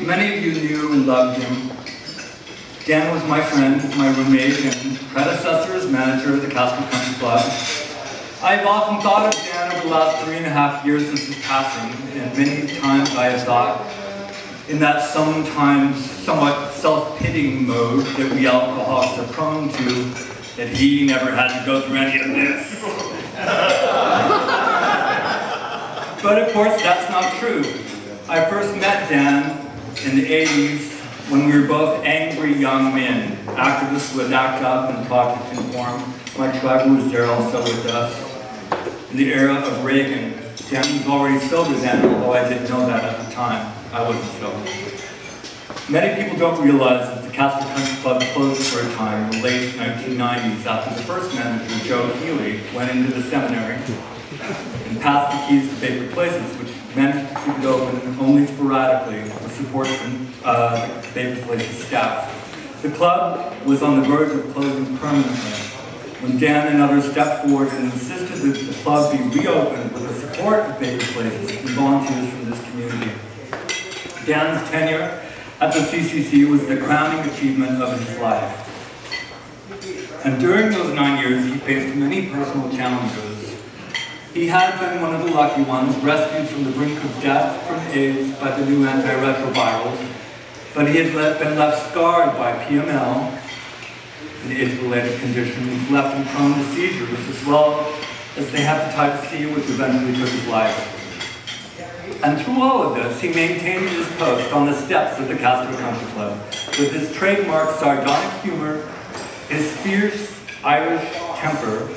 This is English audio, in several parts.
Many of you knew and loved him. Dan was my friend, my roommate, and predecessor as manager of the Castle Country Club. I've often thought of Dan over the last 3.5 years since his passing, and many times I have thought, in that sometimes somewhat self-pitying mode that we alcoholics are prone to, that he never had to go through any of this. But of course, that's not true. I first met Dan in the 80s when we were both angry young men, activists who would act up and talk to conform. My tribe was there also with us. In the era of Reagan, Dan was already sober then, although I didn't know that at the time. I wasn't sober. Many people don't realize that the Castle Country Club closed for a time in the late 1990s after the first manager, Joe Healy, went into the seminary and passed the keys to Favorite Places, which managed to keep it open only sporadically with support from the Favorite Places staff. The club was on the verge of closing permanently when Dan and others stepped forward and insisted that the club be reopened with the support of Favorite Places and volunteers from this community. Dan's tenure at the CCC was the crowning achievement of his life. And during those 9 years, he faced many personal challenges. He had been one of the lucky ones, rescued from the brink of death from AIDS by the new antiretrovirals, but he had been left scarred by PML, an AIDS-related condition, which left him prone to seizures, as well as the hepatitis C, which eventually took his life. And through all of this, he maintained his post on the steps of the Castle Country Club, with his trademark sardonic humor, his fierce Irish temper,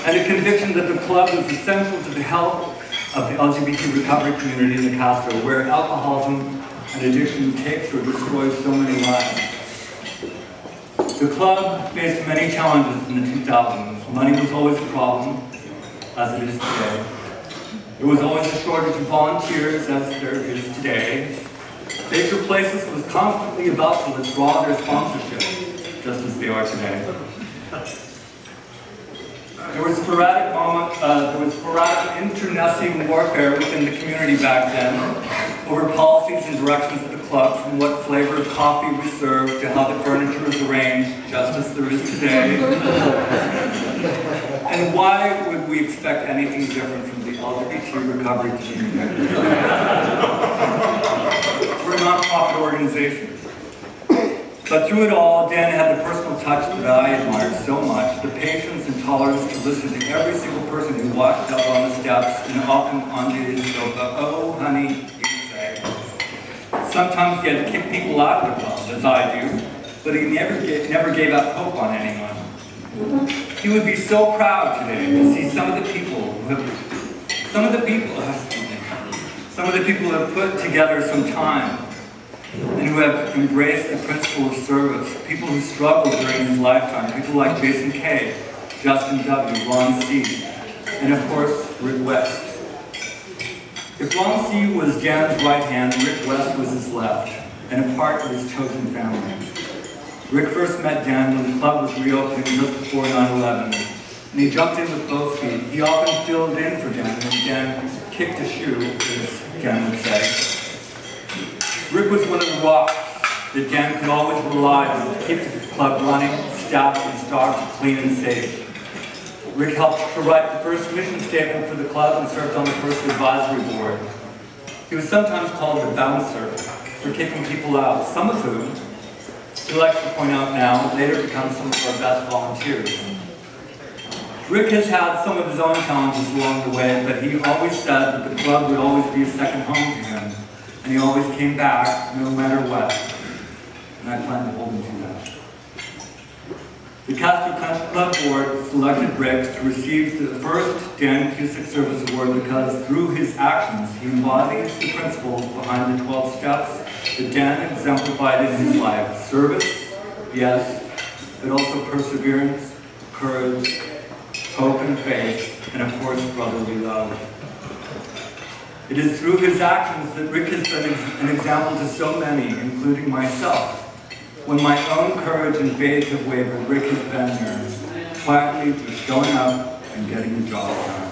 and a conviction that the club was essential to the health of the LGBT recovery community in the Castro, where alcoholism and addiction takes or destroys so many lives. The club faced many challenges in the 2000s. Money was always a problem, as it is today. There was always a shortage of volunteers, as there is today. Favorite Places was constantly about to withdraw their sponsorship, just as they are today. There was sporadic internecine warfare within the community back then over policies and directions of the club, from what flavor of coffee we served to how the furniture was arranged, just as there is today. And why would we expect anything different from the LGBT recovery community? We're a non-profit organization. But through it all, Dan had the personal touch that I admired so much, the patience and tolerance to listen to every single person who walked up on the steps and often onto his sofa. Oh, honey, he would say. Sometimes he had to kick people out of the club, as I do, but he never gave up hope on anyone. He would be so proud today to see some of the people who have put together some time and who have embraced the principle of service, people who struggled during his lifetime, people like Jason K., Justin W., Ron C., and of course, Rick West. If Ron C. was Dan's right hand, Rick West was his left, and a part of his chosen family. Rick first met Dan when the club was reopening just before 9/11, and he jumped in with both feet. He often filled in for Dan when Dan kicked a shoe, as Dan would say. Rick was one of the rocks that Dan could always rely on to keep the club running, staffed and stocked, clean and safe. Rick helped to write the first mission statement for the club and served on the first advisory board. He was sometimes called the bouncer for kicking people out, some of whom, he likes to point out now, later become some of our best volunteers. Rick has had some of his own challenges along the way, but he always said that the club would always be a second home to him. And he always came back, no matter what. And I plan to hold him to that. The Castle Country Club Board selected Rick to receive the first Dan Cusick Service Award because through his actions, he embodies the principles behind the 12 steps that Dan exemplified in his life. Service, yes, but also perseverance, courage, hope and faith, and of course, brotherly love. It is through his actions that Rick has been an example to so many, including myself. When my own courage and faith have wavered, Rick has been there, quietly just showing up and getting the job done.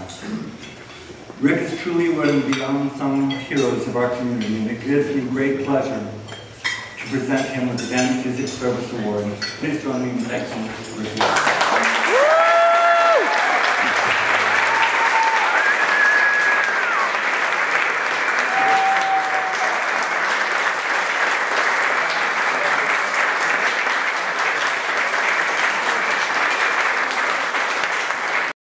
Rick is truly one of the unsung heroes of our community, and it gives me great pleasure to present him with the Band Music Service Award. Please join me in thanking Rick.